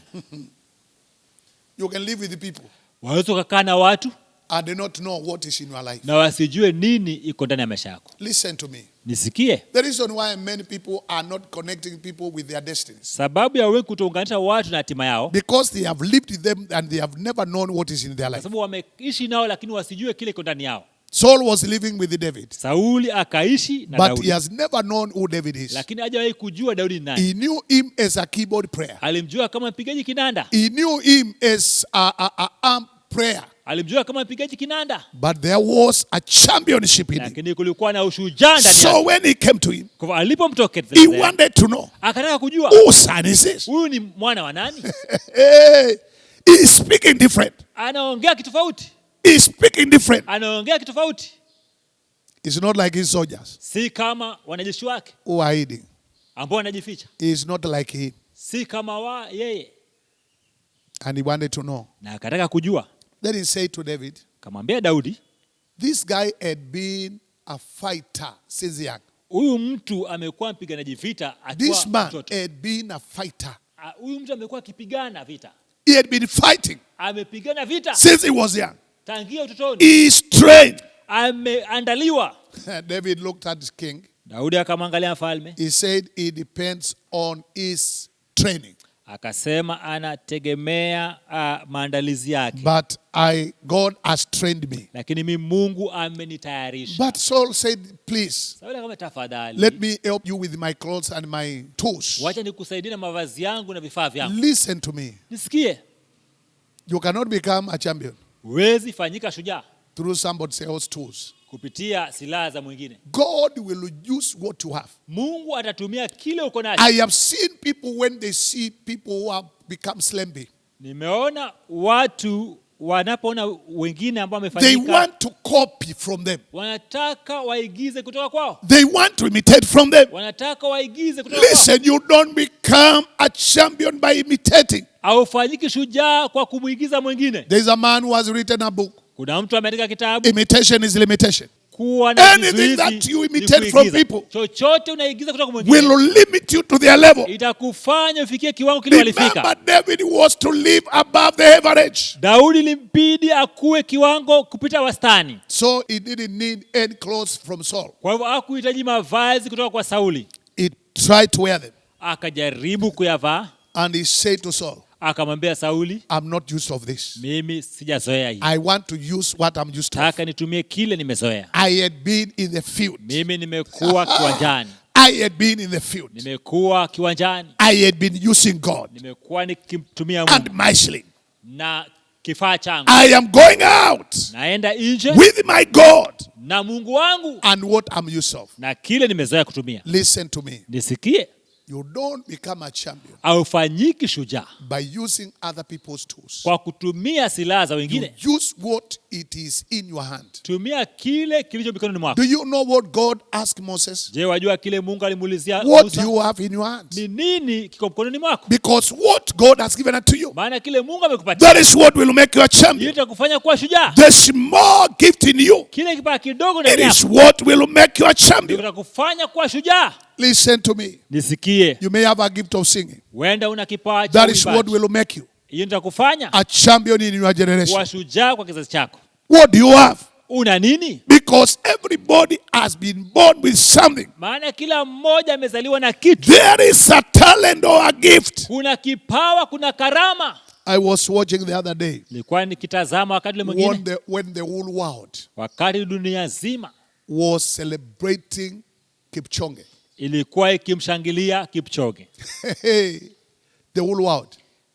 You can live with the people Waweza kukaa na watu and they not know what is in your life. na wasijue nini iko ndani ya maisha yako. Listen to me. Nisikie. The reason why many people are not connecting people with their destinies, Sababu ya wengi kutounganisha watu na hatima yao, because they have lived with them and they have never known what is in their kwa life. sababu wameishi nao lakini wasijue kile iko ndani yao. Saul was living with David, Sauli akaishi na but he Daudi, has never known who David is. lakini hajawahi kujua Daudi ni nani. He knew him as a keyboard player. Alimjua kama mpigaji kinanda, He knew him as a arm prayer. alimjua kama mpigaji kinanda, But there was a championship in him. lakini kulikuwa na ushujaa ndani So yake. when he came to him, Kwa hivyo he alipomtokezea wanted to know, akataka kujua whose son is this? huyu ni mwana wa nani. Hey, he's speaking different. Anaongea kitofauti, He's speaking different. anaongea kitofauti, It's not like his soldiers si kama wanajeshi wake who are hiding. ambao wanajificha, He's not like him. si kama wa yeye. And he wanted to know. Na akataka kujua, Then he said to David, kamwambia Daudi, this guy had been a fighter since young. huyu mtu amekuwa mpiganaji vita This akiwa man mtoto. had been a fighter. Huyu mtu amekuwa akipigana vita, He had been fighting amepigana vita since he was young. tangia utotoni, He is trained. ameandaliwa. David looked at the king. Daudi akamwangalia mfalme, He said it depends on his training. Akasema anategemea maandalizi yake. But God has trained me. Lakini mimi Mungu amenitayarisha. But Saul said, please, Sauli kama tafadhali, let me help you with my clothes and my tools. wacha nikusaidie na mavazi yangu na vifaa vyangu. Listen to me. Nisikie. You cannot become a champion Huwezi fanyika shujaa through somebody else's tools. kupitia silaha za mwingine. God will use what you have. Mungu atatumia kile uko nacho. I have seen people when they see people who have become slumpy. Nimeona watu wanapoona wengine ambao They wamefanyika, want to copy from them. wanataka waigize kutoka kwao. They want to imitate from them. Wanataka waigize kutoka kwao. Listen, you don't become a champion by imitating. Haufanyiki shujaa kwa kumuigiza mwingine. There's a man who has written a book. Kuna mtu ameandika kitabu. Imitation is limitation. Kuwa na Anything that you imitate from people chochote unaigiza kutoka kwa mwingine will limit you to their level. itakufanya ufikie kiwango kile walifika. Remember, David was to live above the average. Daudi limbidi akue kiwango kupita wastani. So he didn't need any clothes from Saul. Kwa hivyo hakuhitaji mavazi kutoka kwa Sauli. He tried to wear them. Akajaribu kuyavaa. And he said to Saul, Akamwambia Sauli, I'm not used of this. mimi sijazoea hii. I want to use what I'm used to. Nataka nitumie kile nimezoea. I had been in the field. Mimi nimekuwa kiwanjani. I had been in the field. Nimekuwa kiwanjani. I had been using God Nimekuwa nikimtumia and Mungu my sling. na kifaa changu. I am going out Naenda nje with my God na Mungu wangu and what I'm used of. na kile nimezoea kutumia. Listen to me. Nisikie. You don't become a champion Haufanyiki shujaa by using other people's tools. kwa kutumia silaha za wengine. You use what it is in your hand. Tumia kile kilicho mikononi mwako. Do you know what God asked Moses? Je, wajua kile Mungu alimuulizia What Musa? you have in your hand. Ni nini kiko mkononi mwako? Because what God has given unto you, Maana kile Mungu amekupatia that is what will make you a hiyo champion. itakufanya kuwa shujaa. The small gift in you, Kile kipawa kidogo it ndani is yako what will make you a ndio champion. kitakufanya kuwa shujaa. Listen to me. Nisikie. You may have a gift of singing. Wenda una kipawa cha That is what uimbaji. will make you Hiyo itakufanya a champion in your generation. kuwa shujaa kwa kizazi chako. What do you have? Una nini? Because everybody has been born with something. Maana kila mmoja amezaliwa na kitu. There is a talent or a gift. Kuna kipawa, kuna karama. I was watching the other day Nilikuwa nikitazama wakati ule mwingine when the whole world wakati dunia nzima was celebrating Kipchoge. ilikuwa ikimshangilia Kipchoge. The whole world.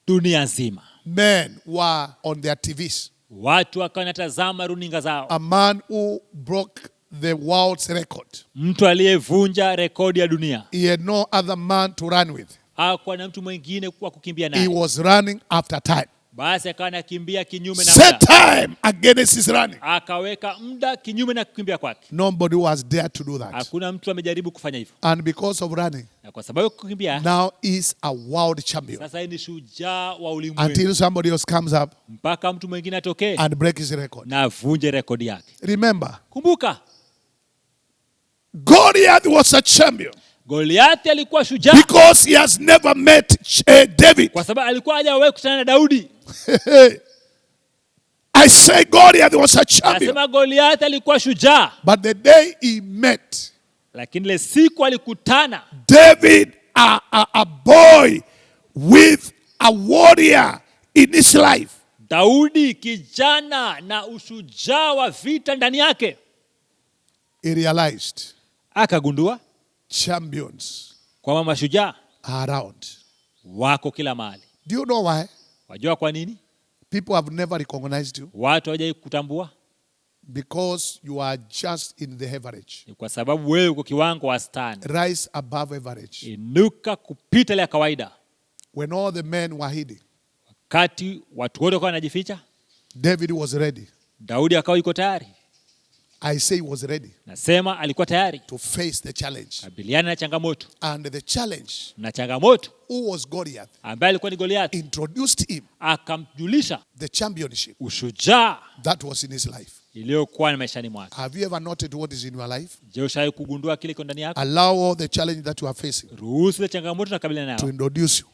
Dunia nzima. Men were on their TVs. Watu wakawa wanatazama runinga zao. A man who broke the world's record. Mtu aliyevunja rekodi ya dunia. He had no other man to run with. Hakuwa na mtu mwingine wa kukimbia He naye. was running after time. Basi akawa anakimbia kinyume na Set muda. time against his running. Akaweka muda kinyume na kukimbia kwake. Nobody was there to do that. Hakuna mtu amejaribu kufanya hivyo. And because of running, Na kwa sababu ya kukimbia, now he's a world champion. sasa yeye ni shujaa wa ulimwengu. Until somebody else comes up Mpaka mtu mwingine atokee and break his record. na avunje rekodi yake. Remember, Kumbuka, Goliath was a champion Goliathi alikuwa shujaa because he has never met David. kwa sababu alikuwa hajawahi kukutana na Daudi. I say Goliath was a champion. Nasema Goliathi alikuwa shujaa, But the day he met lakini ile siku alikutana David, a boy with a warrior in his life, Daudi, kijana na ushujaa wa vita ndani yake, he realized akagundua champions kwamba mashujaa are around. wako kila mahali. Do you know why? Wajua kwa nini? People have never recognized you. Watu hawajai kutambua. Because you are just in the average. Ni kwa sababu wewe uko kiwango wastani. Rise above average. Inuka kupita ile ya kawaida. When all the men were hiding, Wakati watu wote wakawa wanajificha, David was ready. Daudi akawa yuko tayari. I say he was ready Nasema alikuwa tayari to face the challenge. kabiliana na changamoto. And the challenge, Na changamoto who was Goliath, ambaye alikuwa ni Goliathi, introduced him akamjulisha the championship ushujaa that was in his life. iliyokuwa na maishani mwake. Have you ever noted what is in your life? Je, ushawahi kugundua kile kiko ndani yako? Allow all the challenge that you are facing Ruhusu ile changamoto na kabiliana to nayo introduce you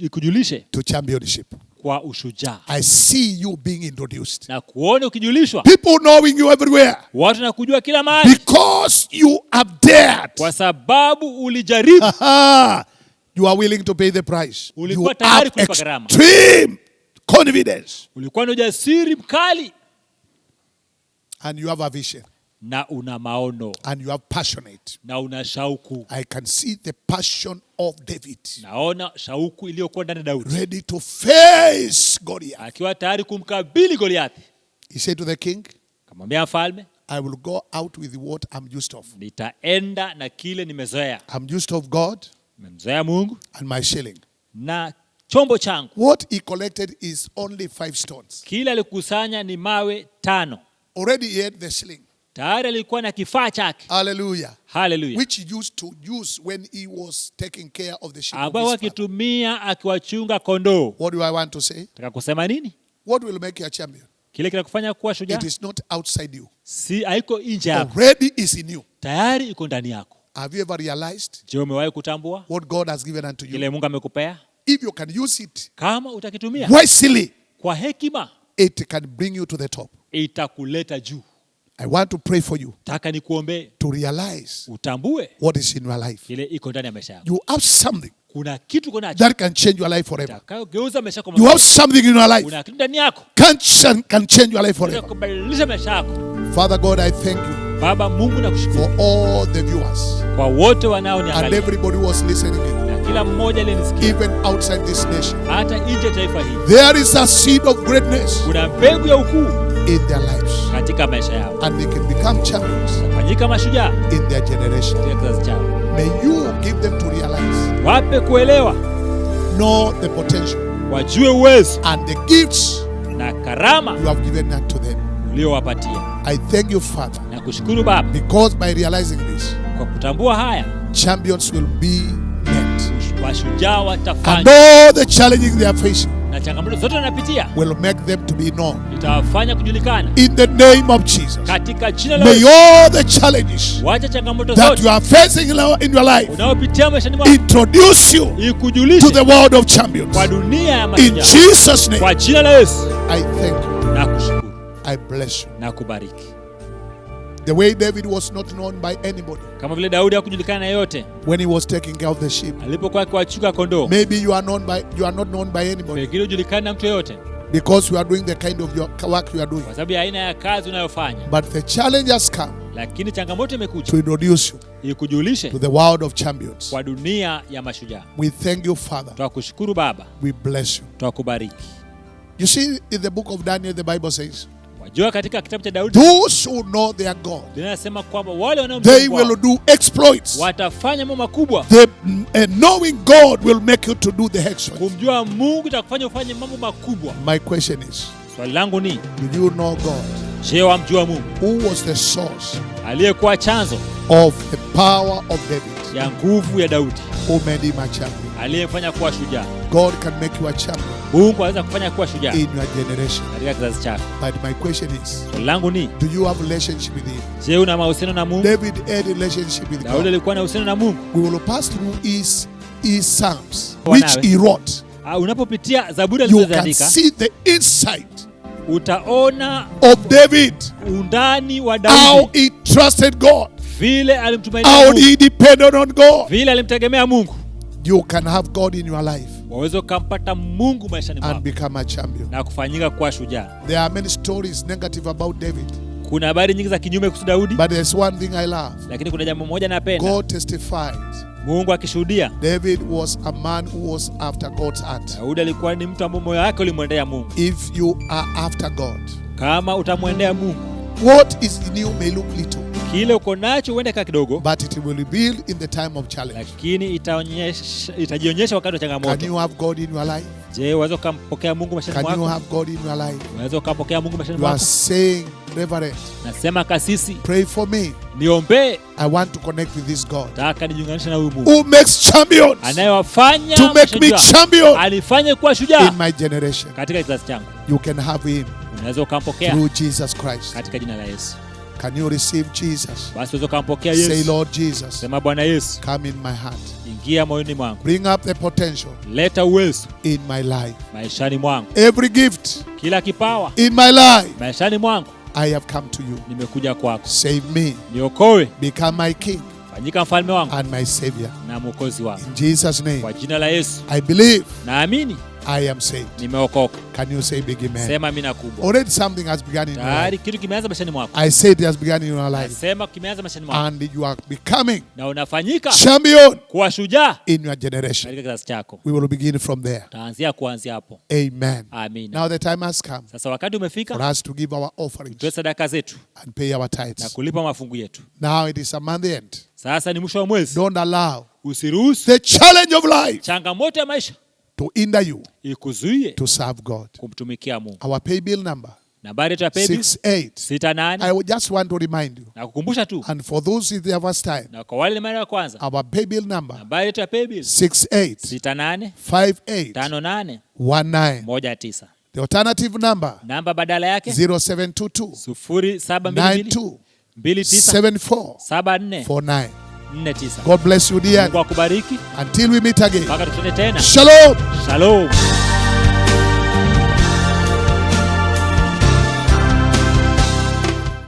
ikujulishe to championship. kwa ushujaa. I see you being introduced. Na kuona ukijulishwa, People knowing you everywhere watu na kujua kila mahali because you have dared. kwa sababu ulijaribu. You are willing to pay the price. You Ulikuwa tayari have kulipa gharama. extreme confidence. Ulikuwa na ujasiri mkali And you have a vision. na una maono And you have passionate. na una shauku. I can see the passion of David. Naona shauku iliyokuwa ndani ya Daudi, Ready to face Goliath. akiwa tayari kumkabili Goliathi. He said to the king, Kamwambia mfalme, I will go out with what I'm used of. nitaenda na kile nimezoea. I'm used of God Nimemzoea Mungu and my shilling. na chombo changu. What he collected is only 5 stones. Kile alikusanya ni mawe 5. Already he had the shilling. Tayari alikuwa na kifaa chake. Hallelujah. Hallelujah. Which he used to use when he was taking care of the sheep. Of Ambao his father. akitumia akiwachunga kondoo. What do I want to say? Nataka kusema nini? What will make you a champion? Kile kinakufanya kuwa shujaa It is not outside you. si haiko nje yako, Already is in you. tayari iko ndani yako. Have you ever realized Je, umewahi kutambua what God has given unto you? kile Mungu amekupea? If you can use it Kama utakitumia wisely, kwa hekima, it can bring you to the top. itakuleta juu. I want to pray for you Taka nikuombee to realize utambue what is in your life. kile iko ndani ya maisha yako. You have something Kuna kitu uko nacho that can change your life forever. takayogeuza maisha yako. You have something in your life Kuna kitu ndani yako can change your life forever. kubadilisha maisha yako. Father God, I thank you Baba Mungu, nakushukuru for all the viewers kwa wote and wanaoniangalia everybody who was listening in, na kila mmoja aliyenisikia, even outside this nation. hata nje ya taifa hili. There is a seed of greatness Kuna mbegu ya ukuu in their lives, katika maisha yao, and they can become champions fanyika mashujaa in their generation. katika kizazi chao. May you give them to realize, Wape kuelewa, know the potential wajue uwezo and the gifts na karama you have given unto them. uliowapatia. I thank you, Father, Na kushukuru Baba, because by realizing this, kwa kutambua haya, champions will be met. washujaa And watafanya, all the challenges they are facing na changamoto zote wanapitia will make them to be known. itawafanya kujulikana In the name of Jesus. katika jina la May Yesu. all the challenges Wacha changamoto that zote you are facing in your life unaopitia maishani mwako introduce you to ikujulishe the world of champions. kwa dunia ya In mashujaa. Jesus' name, Kwa jina la Yesu I thank you. na kushukuru I bless you. na kubariki. The way David was not known by anybody Kama vile Daudi hakujulikana na yote when he was taking care of the sheep. alipokuwa akiwachunga kondoo, Maybe you are not known by anybody pengine hujulikana na mtu yoyote because you are doing the kind of your work you are doing. kwa sababu ya aina ya kazi unayofanya, But the challenge has come lakini changamoto imekuja to introduce you ikujulishe to the world of champions. kwa dunia ya mashujaa. We thank you, Father. Twakushukuru Baba, We bless you. twakubariki. You see, in the book of Daniel, the Bible says, Wajua, katika kitabu cha Daudi those who know their God, linasema kwamba wale they wanaomjua will do exploits. watafanya mambo makubwa. Knowing God will make you to do the exploits. Kumjua Mungu itakufanya ufanye mambo makubwa. My question is, Swali langu ni, do you know God? je, wamjua Mungu Who was the source aliyekuwa chanzo of the power of David, ya nguvu ya Daudi, who made him a champion? aliyefanya kuwa shujaa? God can make you a champion Mungu anaweza kufanya kuwa shujaa in your generation. katika kizazi chako. But my question is, Swali langu ni, do you have a relationship with him? je, una mahusiano na Mungu? David had a relationship with Daudi God. alikuwa na uhusiano na Mungu. We will pass through his Psalms, Bwana which we. he wrote. Unapopitia Zaburi You can alizoziandika, see the insight utaona of David, undani wa how Daudi, he trusted God, vile alimtumainia how Mungu, he depended on God. vile alimtegemea Mungu. You can have God in your life Waweza ukampata Mungu maishani and mwako become a champion. na kufanyika kuwa shujaa. There are many stories negative about David, Kuna habari nyingi za kinyume kuhusu Daudi, but there's one thing I love. lakini kuna jambo moja napenda, God testified. Mungu akishuhudia David was a man who was after God's heart. Daudi alikuwa ni mtu ambaye moyo wake ulimwendea Mungu. If you are after God, Kama utamwendea Mungu, what is in you may look little, kile uko nacho huenda kaa kidogo, but it will reveal in the time of challenge. lakini itajionyesha wakati wa Can changamoto. you have God in your life? Je, waweza ukampokea Mungu maishani Can you mwako? have God in your life? Waweza ukampokea Mungu maishani You are mwako? saying, Reverend, Nasema kasisi, pray for me. niombee, I want to connect with this God nataka nijiunganishe na huyu Mungu who makes champions anayewafanya to make me mashujaa, champion alifanye kuwa shujaa in my generation. katika kizazi changu. You can have him Unaweza ukampokea through Jesus Christ. katika jina la Yesu. Can you receive Jesus? Basi unaweza ukampokea Say, Yesu. Lord Jesus, Sema, Bwana Yesu, come in my heart. ingia moyoni mwangu, Bring up the potential leta uwezo in my life. maishani mwangu, Every gift kila kipawa in my life, maishani mwangu, I have come to you. nimekuja kwako. Save me. Niokoe, Become my king. fanyika mfalme wangu and my Savior. na mwokozi wangu. In Jesus' name, Kwa jina la Yesu I believe naamini I am saved. nimeokoka. Can you say big amen? Sema amina kubwa. Already something has begun in your Tayari life. kitu kimeanza maishani mwako. I said it has begun in your life. Sema kimeanza maishani mwako. And you are becoming Na unafanyika champion kuwa shujaa in your generation. katika kizazi chako. We will begin from there. Kuanzia hapo. Amen. Amina. Now the time has come Sasa wakati umefika for us to give our offerings tutoe sadaka zetu and pay our na tithes. kulipa mafungu yetu. Now it is a month end. Sasa ni mwisho wa mwezi. Don't allow Usiruhusu the challenge of life changamoto ya maisha to hinder you ikuzuie to serve God. kumtumikia Mungu. Our pay bill number Nambari yetu ya paybill 68. 68. I just want to remind you, Na kukumbusha tu. and for those it's their first time, Na kwa wale mara ya kwanza. our pay bill number Nambari yetu ya paybill 68 68 58 58 19. 19. The alternative number Namba badala yake 0722 0722 92 29 74 74 49. 49. God bless you, dear. Mungu akubariki Until we meet again. mpaka tutane tena. Shalom. Shalom.